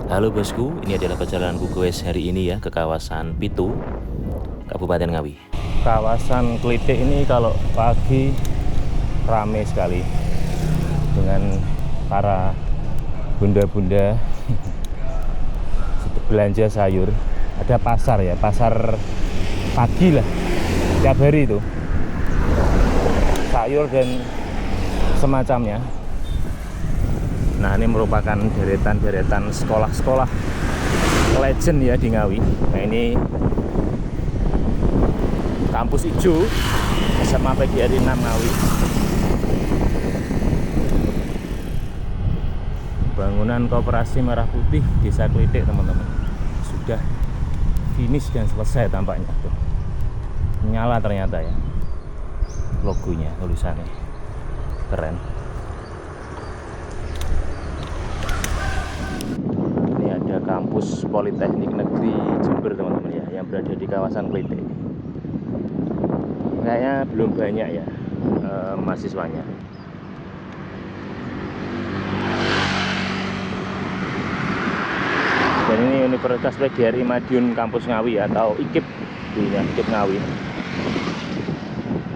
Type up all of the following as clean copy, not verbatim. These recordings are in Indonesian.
Halo bosku, ini adalah perjalananku goes hari ini ya ke kawasan Pitu, Kabupaten Ngawi. Kawasan Klitik ini kalau pagi ramai sekali dengan para bunda-bunda belanja sayur. Ada pasar ya, pasar pagi lah, tiap hari itu sayur dan semacamnya. Nah, ini merupakan deretan-deretan sekolah-sekolah legend ya di Ngawi. Nah, ini kampus hijau SMA PGRI 6 Ngawi. Bangunan Koperasi Merah Putih Desa Klitik, teman-teman, sudah finish dan selesai tampaknya. Tuh, nyala ternyata ya logonya, tulisannya keren. Ini ada kampus Politeknik Negeri Jember, teman-teman ya, yang berada di kawasan Klitik. Kayaknya belum banyak ya mahasiswanya. Dan ini Universitas PGRI Madiun Kampus Ngawi atau IKIP dulunya, IKIP Ngawi.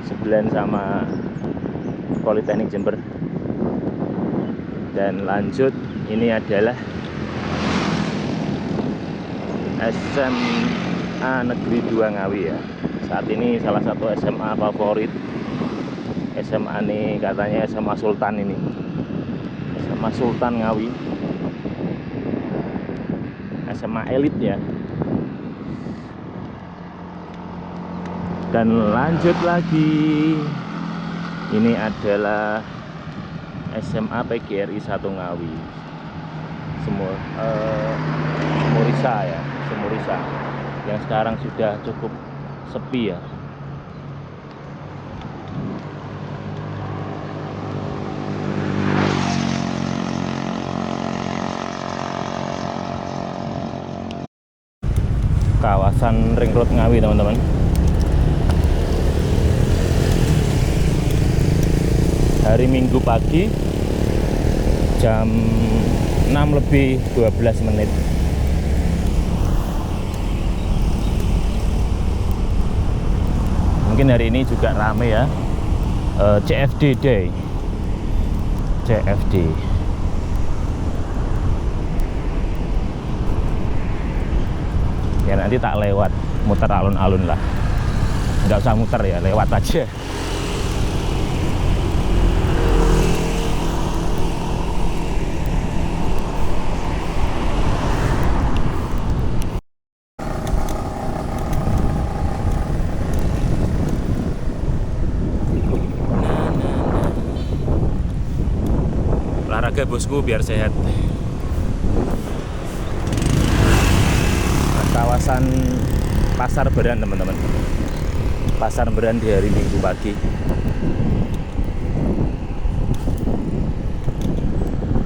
Sebelahan sama Politeknik Jember. Dan lanjut, ini adalah SMA Negeri 2 Ngawi ya. Saat ini salah satu SMA favorit. SMA ini katanya SMA Sultan ini. SMA Sultan Ngawi. SMA elit ya. Dan lanjut lagi, ini adalah SMA PGRI 1 Ngawi. Semurisa ya, Semurisa, yang sekarang sudah cukup sepi ya. Kawasan Ring Road Ngawi, teman-teman. Hari Minggu pagi jam 6:12. Mungkin hari ini juga rame ya, CFD Day. CFD. Ya nanti tak lewat, muter alun-alun lah. Nggak usah muter ya, lewat aja. Olahraga bosku biar sehat. Kawasan Pasar Beran, teman-teman. Pasar Beran di hari Minggu pagi.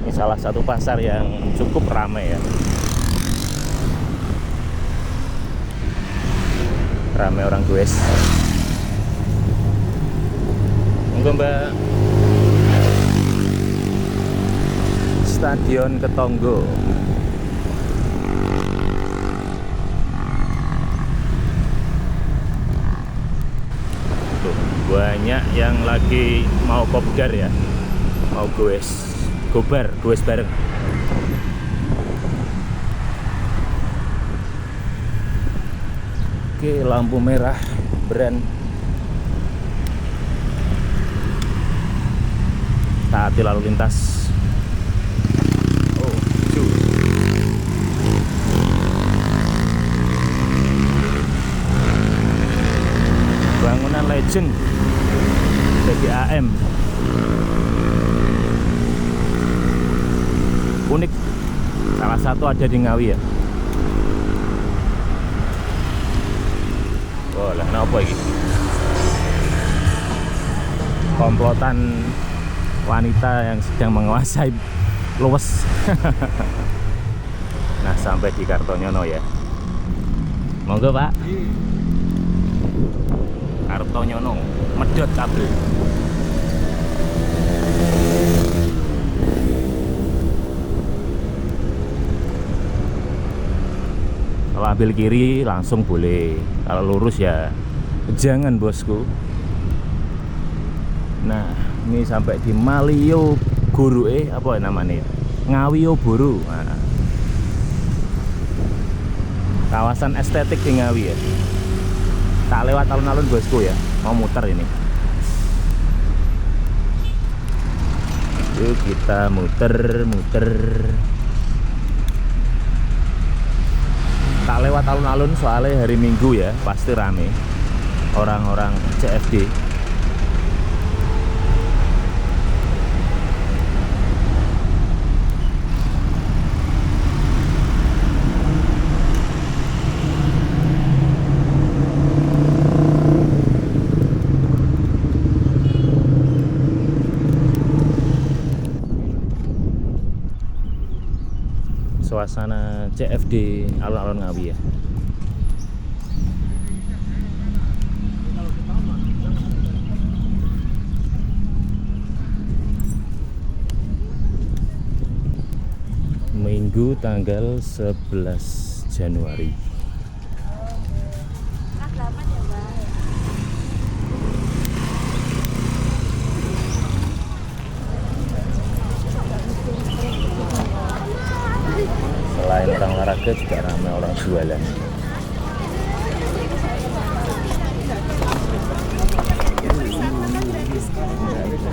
Ini salah satu pasar yang cukup ramai ya. Ramai orang goes. Monggo Mbak. Stadion Ketonggo. Banyak yang lagi mau kopdar ya, mau goes bareng. Oke, lampu merah Beran. Taati lalu lintas. Oh, hijau. Bangunan legend PGAM, unik, salah satu ada di Ngawi ya. Oh lah, kenapa ini? Komplotan wanita yang sedang menguasai luwes. Nah, sampai di Kartonyono ya. Monggo Pak. Kartonyono, medhot kabel. Kalau ambil kiri langsung boleh, kalau lurus ya jangan bosku. Nah ini sampai di Malioboro, apa namanya, Ngawioboro. Nah, kawasan estetik di Ngawi ya. Tak lewat alun-alun bosku ya, mau muter ini. Yuk kita muter-muter. Tak lewat alun-alun soalnya hari Minggu ya, pasti rame orang-orang CFD. Suasana CFD alun-alun Ngawi ya. Minggu tanggal 11 Januari. Selain orang olahraga juga ramai orang jualan.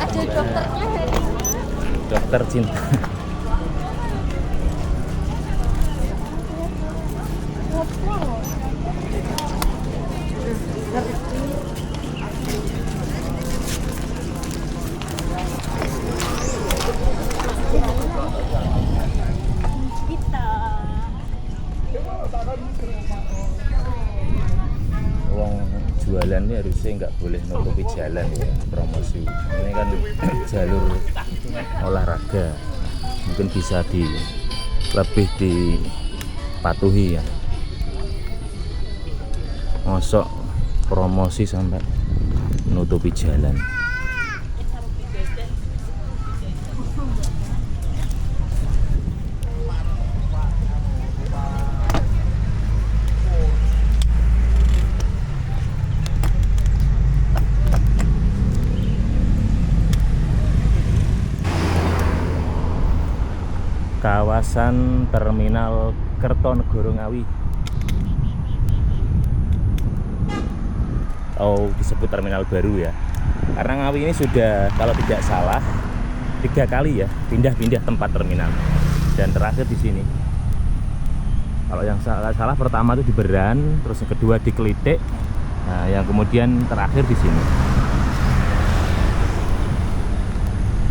Ada dokternya hari ini. Dokter cinta. Wong jualan ini harusnya nggak boleh nutupi jalan ya, promosi. Ini kan jalur olahraga, mungkin bisa lebih dipatuhi ya. Mosok promosi sampai nutupi jalan. Kawasan Terminal Kertonegoro Ngawi. Oh, disebut terminal baru ya. Karena Ngawi ini sudah, kalau tidak salah, 3 kali ya pindah-pindah tempat terminal. Dan terakhir di sini. Kalau yang salah pertama itu di Beran, terus yang kedua di Klitik. Nah, yang kemudian terakhir di sini.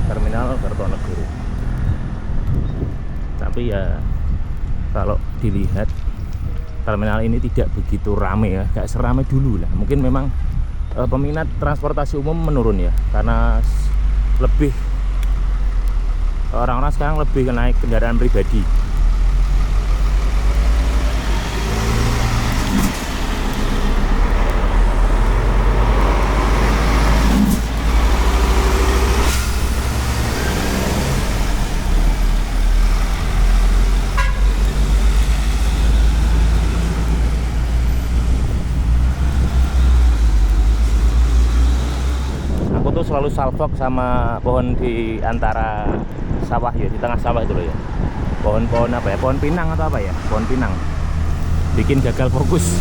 Terminal Kertonegoro. Tapi ya kalau dilihat terminal ini tidak begitu ramai ya, gak seramai dulu lah. Mungkin memang peminat transportasi umum menurun ya, karena lebih orang-orang sekarang lebih naik kendaraan pribadi. Selalu salvok sama pohon di antara sawah ya, di tengah sawah itu loh ya. Pohon-pohon apa ya? Pohon pinang atau apa ya? Pohon pinang. Bikin gagal fokus.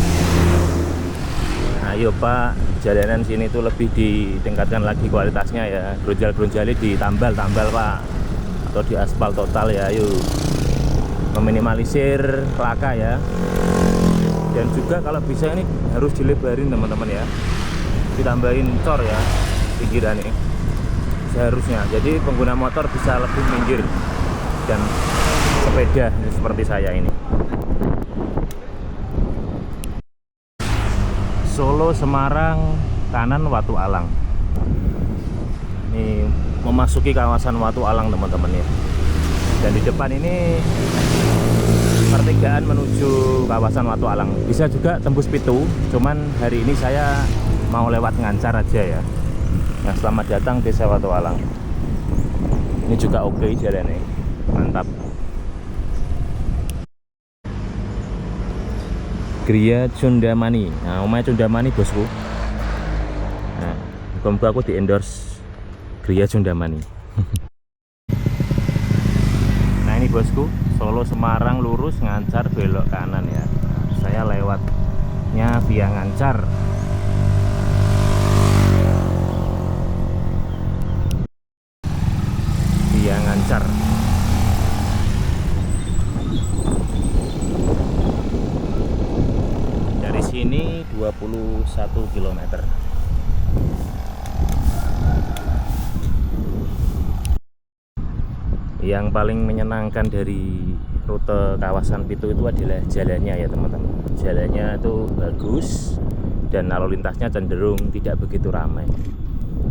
Ayo Pak, jalanan sini tuh lebih ditingkatkan lagi kualitasnya ya. Gronjal-gronjali ditambal-tambal Pak. Atau di aspal total ya, ayo. Meminimalisir laka ya. Dan juga kalau bisa ini harus dilebarin teman-teman ya. Ditambahin cor ya pinggiran ini seharusnya, jadi pengguna motor bisa lebih minggir dan sepeda seperti saya ini. Solo Semarang kanan Watu Alang. Ini memasuki kawasan Watu Alang teman-teman ya. Dan di depan ini pertigaan menuju kawasan Watu Alang. Bisa juga tembus Pitu, cuman hari ini saya mau lewat Ngancar aja ya. Nah, selamat datang Desa Watu Alang. Ini juga oke jalannya, mantap. Gria Cundamani. Nah, omah Cundamani bosku. Nah, muka aku di endorse Gria Cundamani. Nah ini bosku, Solo Semarang lurus Ngancar belok kanan ya. Saya lewatnya via Ngancar. Via Ngancar. Dari sini 21 km. Yang paling menyenangkan dari rute kawasan Pitu itu adalah jalannya ya teman-teman. Jalannya itu bagus dan lalu lintasnya cenderung tidak begitu ramai.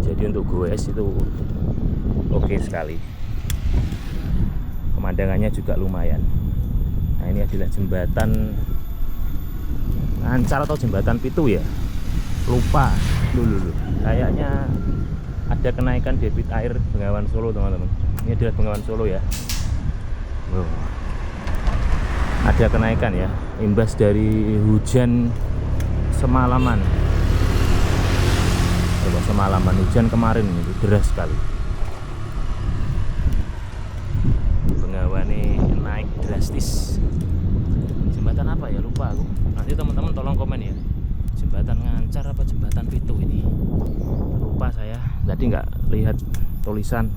Jadi untuk goes itu oke sekali. Pemandangannya juga lumayan. Nah ini adalah jembatan Ngancar atau jembatan Pitu ya, lupa dulu. Kayaknya ada kenaikan debit air Bengawan Solo teman-teman. Ini adalah Bengawan Solo ya. Ada kenaikan ya, imbas dari hujan semalaman. Kalau semalaman hujan kemarin itu deras sekali. Bengawan ini naik drastis. Jembatan apa ya, lupa aku. Nanti teman-teman tolong komen ya, jembatan Ngancar apa jembatan Pitu ini, lupa saya, tadi nggak lihat tulisan.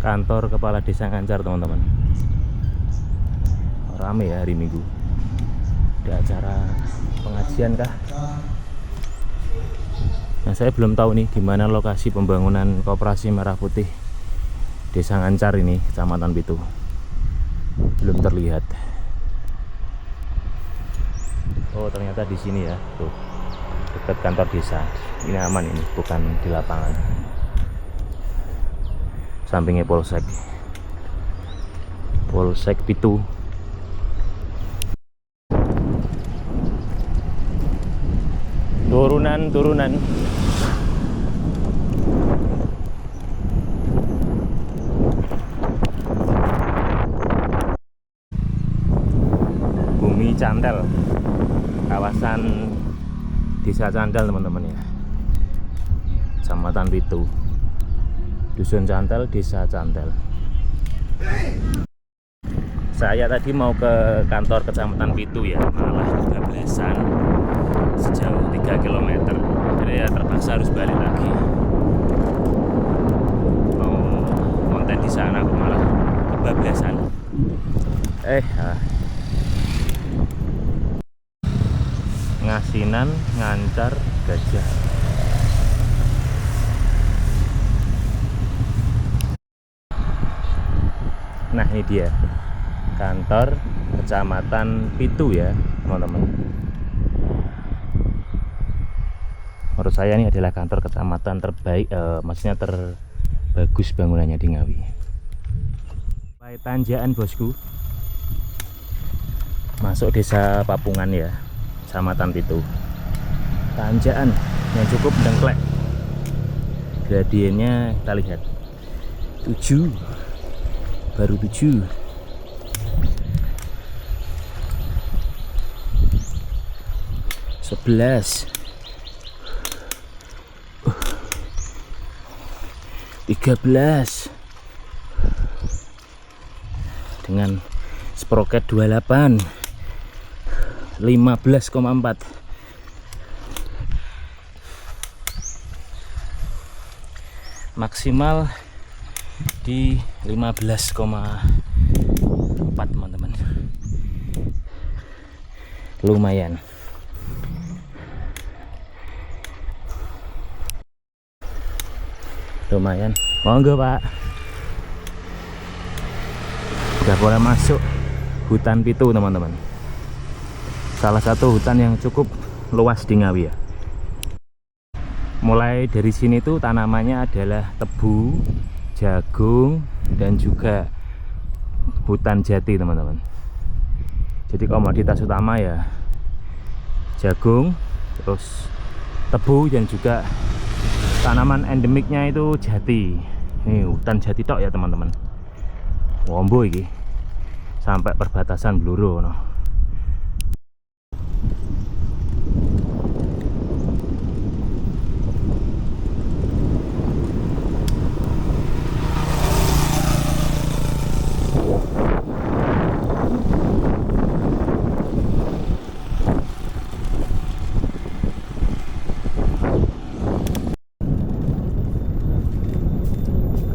Kantor Kepala Desa Ngancar teman-teman, rame ya hari Minggu. Ada acara pengajian kah? Nah saya belum tahu nih di mana lokasi pembangunan Koperasi Merah Putih Desa Ngancar ini, Kecamatan Pitu. Belum terlihat. Oh ternyata di sini ya, tuh dekat kantor desa. Ini aman ini, bukan di lapangan. Sampingnya Polsek Pitu. Turunan. Bumi Cantel, kawasan Desa Cantel teman-teman ya, Kecamatan Pitu, Dusun Cantel, Desa Cantel. Saya tadi mau ke kantor Kecamatan Pitu ya, malah kebablasan sejauh 3 km. Jadi ya terpaksa harus balik lagi. Mau konten di sana aku malah kebablasan. Ngasinan, Ngancar, Gajah. Nah ini dia kantor Kecamatan Pitu ya teman-teman. Menurut saya ini adalah kantor kecamatan terbaik, maksudnya terbagus bangunannya di Ngawi. Tanjakan bosku, masuk desa Papungan ya, Kecamatan Pitu. Tanjakan yang cukup dengklek. Gradiennya kita lihat 7, baru 7. 11, 13 dengan sproket 28, 15,4. Maksimal di 15,4 teman-teman. Lumayan. Monggo Pak. Udah boleh masuk hutan Pitu teman-teman. Salah satu hutan yang cukup luas di Ngawi ya. Mulai dari sini tuh tanamannya adalah tebu, jagung, dan juga hutan jati teman-teman. Jadi komoditas utama ya jagung, terus tebu, dan juga tanaman endemiknya itu jati. Nih hutan jati tok ya teman-teman. Wombo iki sampai perbatasan Bluro no.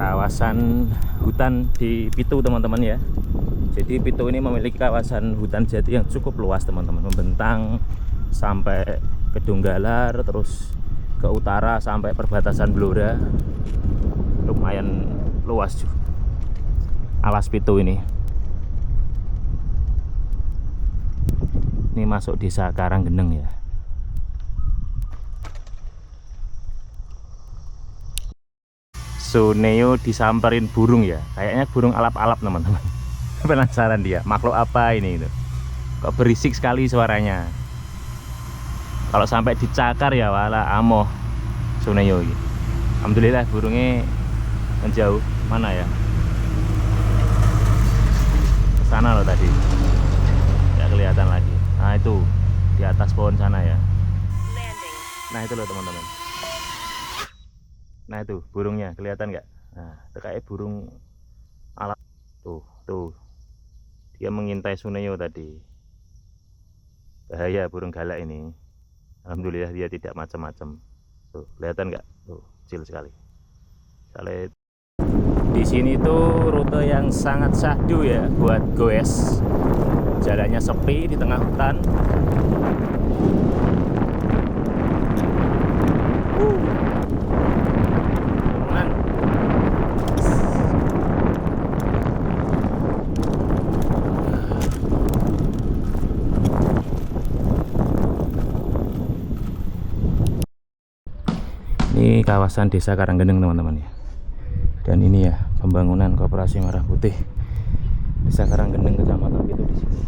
Kawasan hutan di Pitu teman-teman ya. Jadi Pitu ini memiliki kawasan hutan jati yang cukup luas teman-teman, membentang sampai ke Donggala, terus ke utara sampai perbatasan Blora. Lumayan luas juga alas Pitu ini. Ini masuk desa Karanggeneng ya. Suneo disamperin burung ya, kayaknya burung alap-alap teman-teman. Penasaran dia, makhluk apa ini itu? Kok berisik sekali suaranya. Kalau sampai dicakar ya wala amoh Suneo ini. Alhamdulillah burungnya menjauh. Mana ya? Kesana loh tadi. Ya kelihatan lagi. Nah itu di atas pohon sana ya. Nah itu loh teman-teman. Nah itu burungnya kelihatan nggak? Nah itu kayak burung alap. Tuh dia mengintai Suneo tadi. Bahaya burung galak ini. Alhamdulillah dia tidak macam-macam. Tuh kelihatan nggak? Tuh kecil sekali. Di sini tuh rute yang sangat syahdu ya buat goes. Jalannya sepi di tengah hutan. Ini kawasan desa Karanggeneng teman-teman ya. Dan ini ya pembangunan Koperasi Merah Putih Desa Karanggeneng Kecamatan Pitu di sini.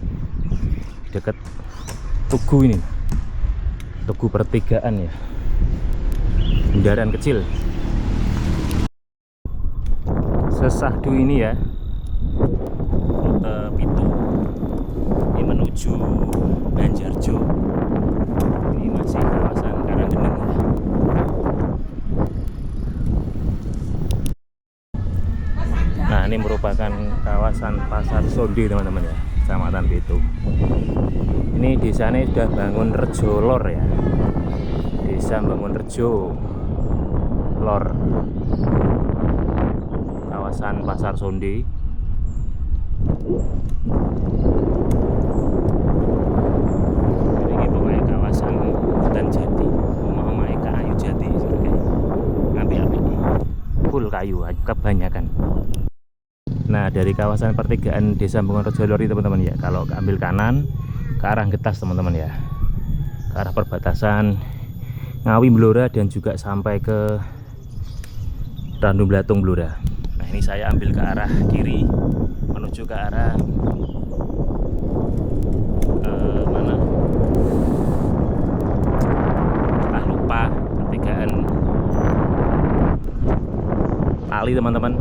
Dekat Tugu ini. Tugu pertigaan ya. Kendaraan kecil. Sesahdu ini ya. Rute Pitu. Ini menuju Banjarjo. Ini masih kawasan Karanggeneng ya. Nah ini merupakan kawasan Pasar Sonde teman-teman ya, Kecamatan Pitu. Ini desa ini sudah bangun Rejo Lor ya. Desa Bangun Rejo Lor. Kawasan Pasar Sonde. Ini pokoknya kawasan hutan jati. Omah-omah kayu jati. Ngapi-api. Full kayu kebanyakan. Nah dari kawasan pertigaan Desa Bangun Rejo Lor teman-teman ya, kalau ambil kanan ke arah Getas teman-teman ya, ke arah perbatasan Ngawi Blora dan juga sampai ke Randum Blatung Blora. Nah ini saya ambil ke arah kiri menuju ke arah mana? Lupa pertigaan Tali teman-teman.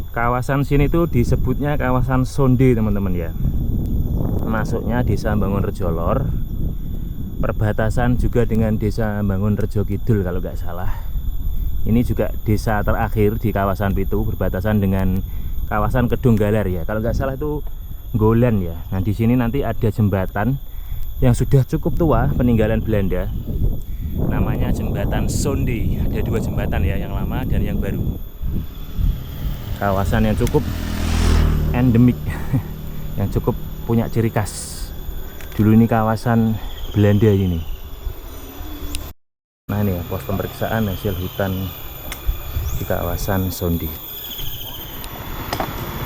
Kawasan sini tuh disebutnya kawasan Sonde teman-teman ya. Masuknya Desa Bangun Rejo Lor, perbatasan juga dengan Desa Bangun Rejo Kidul kalau nggak salah. Ini juga desa terakhir di kawasan Pitu, berbatasan dengan kawasan Kedunggalar ya. Kalau nggak salah itu Golan ya. Nah di sini nanti ada jembatan yang sudah cukup tua, peninggalan Belanda. Namanya jembatan Sonde. Ada dua jembatan ya, yang lama dan yang baru. Kawasan yang cukup endemik, yang cukup punya ciri khas. Dulu ini kawasan Belanda ini. Nah ini ya, pos pemeriksaan hasil hutan di kawasan Sonde.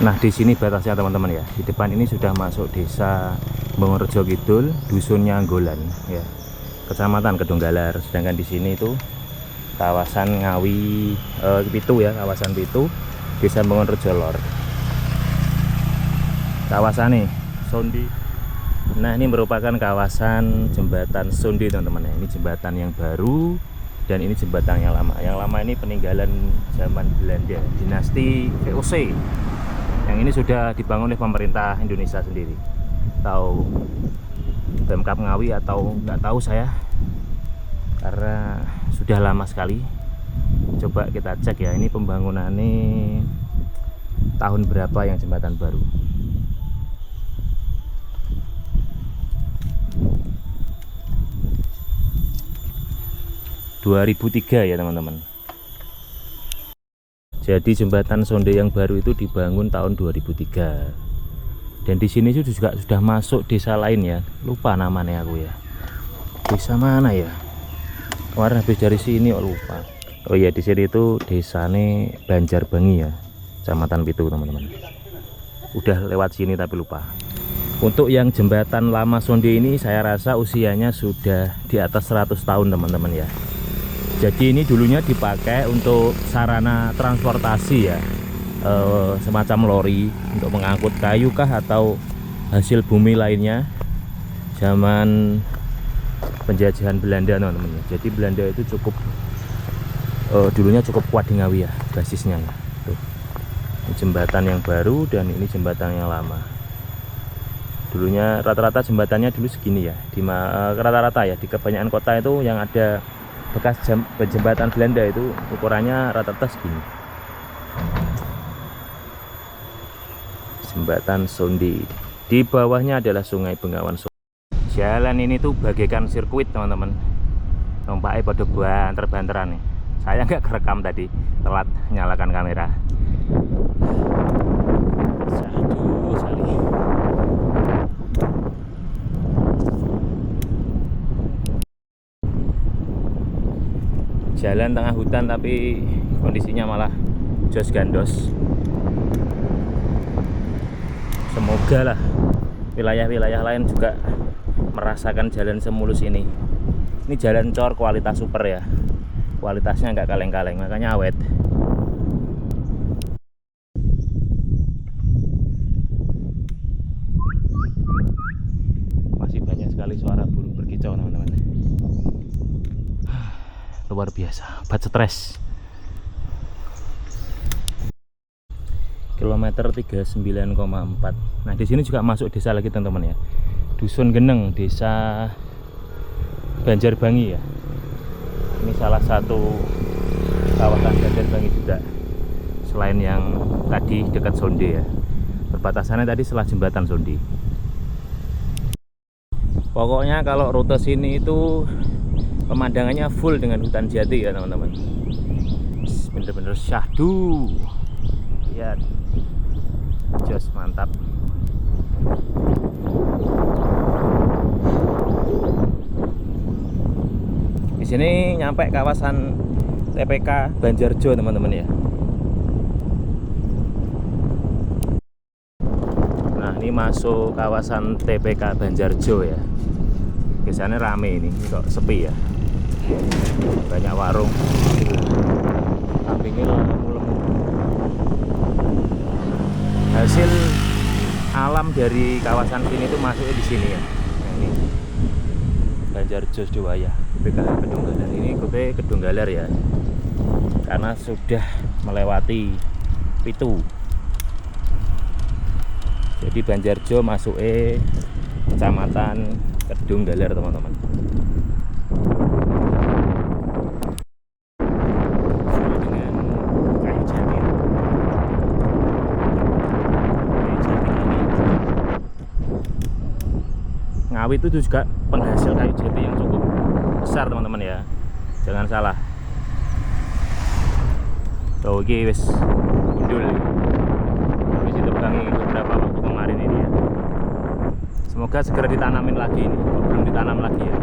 Nah di sini batasnya teman-teman ya. Di depan ini sudah masuk Desa Bangun Rejo Kidul, dusunnya Golan ya. Kecamatan Kedunggalar. Sedangkan di sini itu kawasan Ngawi Pitu ya, kawasan Pitu, Desa Bangun Rejo Lor. Kawasan nih Sonde Nah, ini merupakan kawasan jembatan Sonde teman-teman ya. Ini jembatan yang baru dan ini jembatan yang lama. Yang lama ini peninggalan zaman Belanda, dinasti VOC. Yang ini sudah dibangun oleh pemerintah Indonesia sendiri. Atau Pemkab Ngawi atau nggak tahu saya. Karena sudah lama sekali. Coba kita cek ya, ini pembangunannya tahun berapa yang jembatan baru. 2003 ya teman-teman. Jadi jembatan Sonde yang baru itu dibangun tahun 2003. Dan di sini juga sudah masuk desa lain ya. Lupa namanya aku ya. Desa mana ya? Kemarin habis dari sini lupa. Oh iya, di sini itu desane Banjarbangi ya. Kecamatan Pitu teman-teman. Udah lewat sini tapi lupa. Untuk yang jembatan lama Sonde ini saya rasa usianya sudah di atas 100 tahun teman-teman ya. Jadi ini dulunya dipakai untuk sarana transportasi ya, semacam lori untuk mengangkut kayu kah atau hasil bumi lainnya zaman penjajahan Belanda teman-teman. Jadi Belanda itu cukup dulunya cukup kuat di Ngawi ya basisnya ya. Tuh. Ini jembatan yang baru dan ini jembatan yang lama. Dulunya rata-rata jembatannya dulu segini ya, rata-rata ya di kebanyakan kota itu yang ada bekas jembatan Belanda itu ukurannya rata-rata segini. Jembatan Sonde. Di bawahnya adalah Sungai Bengawan Solo. Jalan ini tuh bagaikan sirkuit teman-teman. Nampaknya pada banter-banteran nih. Saya nggak kerekam tadi, telat nyalakan kamera. Aduh, sekali. Jalan tengah hutan tapi kondisinya malah jos gandos. Semoga lah wilayah-wilayah lain juga merasakan jalan semulus ini. Ini jalan cor kualitas super ya. Kualitasnya nggak kaleng-kaleng, makanya awet. Masih banyak sekali suara burung berkicau teman-teman. Luar biasa, obat stres. Kilometer 39,4. Nah, di sini juga masuk desa lagi teman-teman ya. Dusun Geneng, desa Banjarbangi ya. Ini salah satu kawasan Banjarbangi juga. Selain yang tadi dekat Sonde ya. Perbatasannya tadi setelah jembatan Sonde. Pokoknya kalau rute sini itu pemandangannya full dengan hutan jati ya teman-teman. Bener-bener syahdu. Lihat, jos mantap. Di sini nyampe kawasan TPK Banjarjo teman-teman ya. Nah, ini masuk kawasan TPK Banjarjo ya. Biasanya rame ini kok sepi ya. Banyak warung. Sampingnya lemu-lemu. Hasil alam dari kawasan sini itu masuknya di sini ya. Ini Banjarjo Dewaya, BKH Kedunggalar. Ini kota Kedunggalar ya. Karena sudah melewati Pitu. Jadi Banjarjo masuknya kecamatan Kedunggalar teman-teman. Dengan kayu jati. Ngawi itu juga penghasil kayu jati yang cukup besar teman-teman ya. Jangan salah. Tuh iki wis gundul. Habis itu pegangi beberapa waktu kemarin ini ya. Semoga segera ditanamin lagi ini. Belum ditanam lagi ya.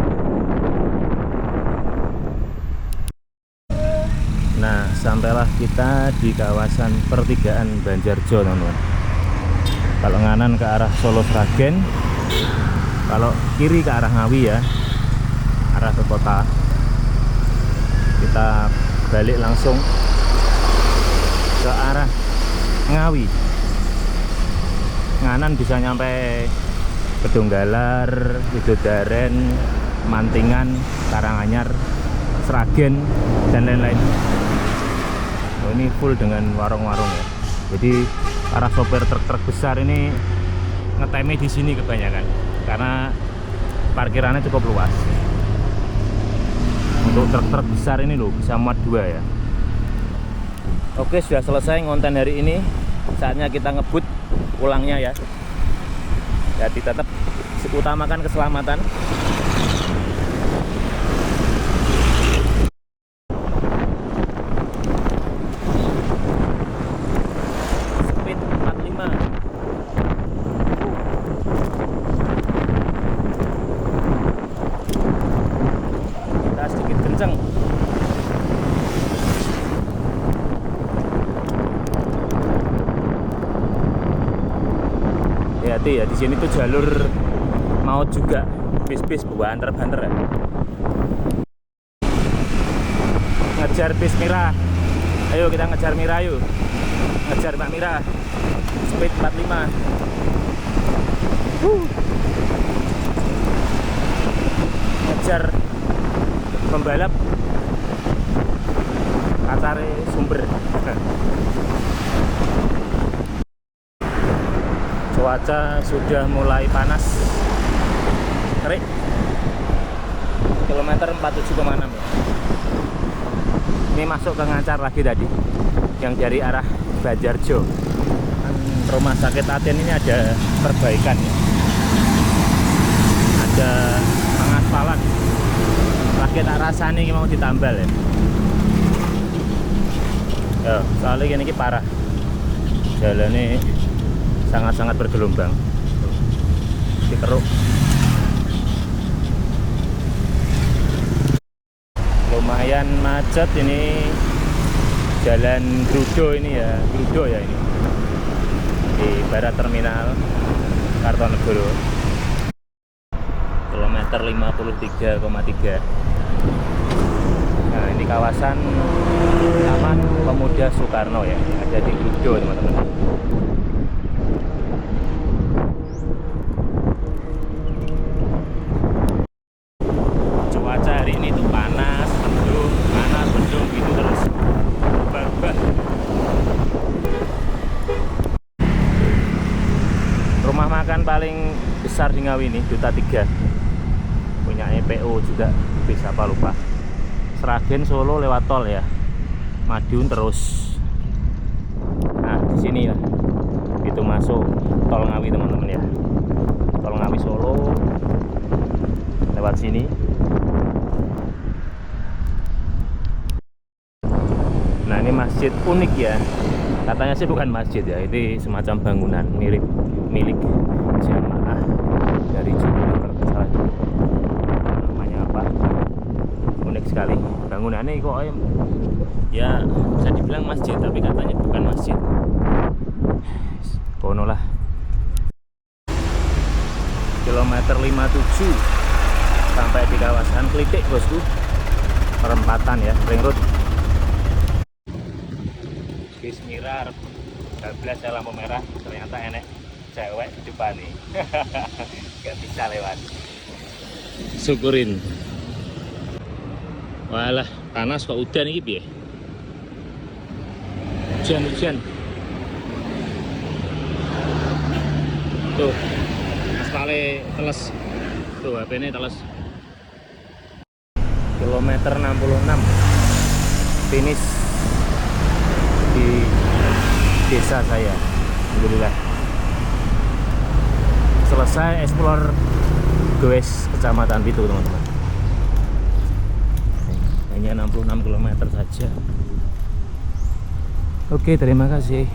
Nah, sampailah kita di kawasan pertigaan Banjarjo teman-teman. Kalau nganan ke arah Solo Sragen, kalau kiri ke arah Ngawi ya, arah ke kota. Kita balik langsung ke arah Ngawi. Nganan bisa nyampe Kedunggalar, Widodaren, Mantingan, Karanganyar, Sragen, dan lain-lain. Oh, ini full dengan warung-warung ya. Jadi para sopir truk-truk besar ini ngetemnya di sini kebanyakan karena parkirannya cukup luas. Untuk truk-truk besar ini loh bisa muat 2 ya. Oke, sudah selesai konten hari ini. Saatnya kita ngebut pulangnya ya. Jadi tetap utamakan keselamatan. Speed 45. Kita sedikit kencang. Hati ya, di sini tuh jalur maut juga, bis-bis bawa antar-banter ya. Ngejar bis Mira, ayo kita ngejar Mira yuk, ngejar Mbak Mira, speed 45. Ngejar pembalap Kacare Sumber. Cuaca sudah mulai panas, terik. Kilometer 47,6 ya. Ini masuk ke Ngancar lagi tadi, yang dari arah Banjarjo. Rumah sakit Aten ini ada perbaikan ya. Ada pengaspalan. Lagi tak rasanya ini mau ditambal ya. Ya, soalnya ini parah. Jalannya sangat-sangat bergelombang, dikeruk. Lumayan macet ini jalan Grudo ini ya, Grudo ya ini di barat terminal Kartonegoro. Kilometer 53,3. Nah, ini kawasan Taman Pemuda Soekarno ya, ada di Grudo teman-teman. Hari ini tuh panas, mendung gitu terus. Bah. Rumah makan paling besar di Ngawi ini Duta 3. Punya EPO juga, bisa apa lupa. Sragen Solo lewat tol ya. Madiun terus. Nah, di sini ya. Itu masuk tol Ngawi teman-teman ya. Tol Ngawi Solo lewat sini. Nah, ini masjid unik ya. Katanya sih bukan masjid ya, ini semacam bangunan milik jamaah dari Jogja kalau tidak salah. Namanya apa? Unik sekali. Bangunannya kok ya bisa dibilang masjid, tapi katanya bukan masjid. Kono lah. Kilometer 57 sampai di kawasan Klitik bosku. Perempatan ya, ring road. Bis Mira 12 ya, lampu merah, ternyata enek cewek di depan nih. Gak bisa lewat. Syukurin. Walah, panas kok udan ini piye? Hujan. Tuh, aspalnya teles. Tuh, HP ini teles. Kilometer 66. Finish di desa saya. Alhamdulillah selesai explore goes Kecamatan Pitu teman-teman. Hanya 66 km saja. Oke, terima kasih.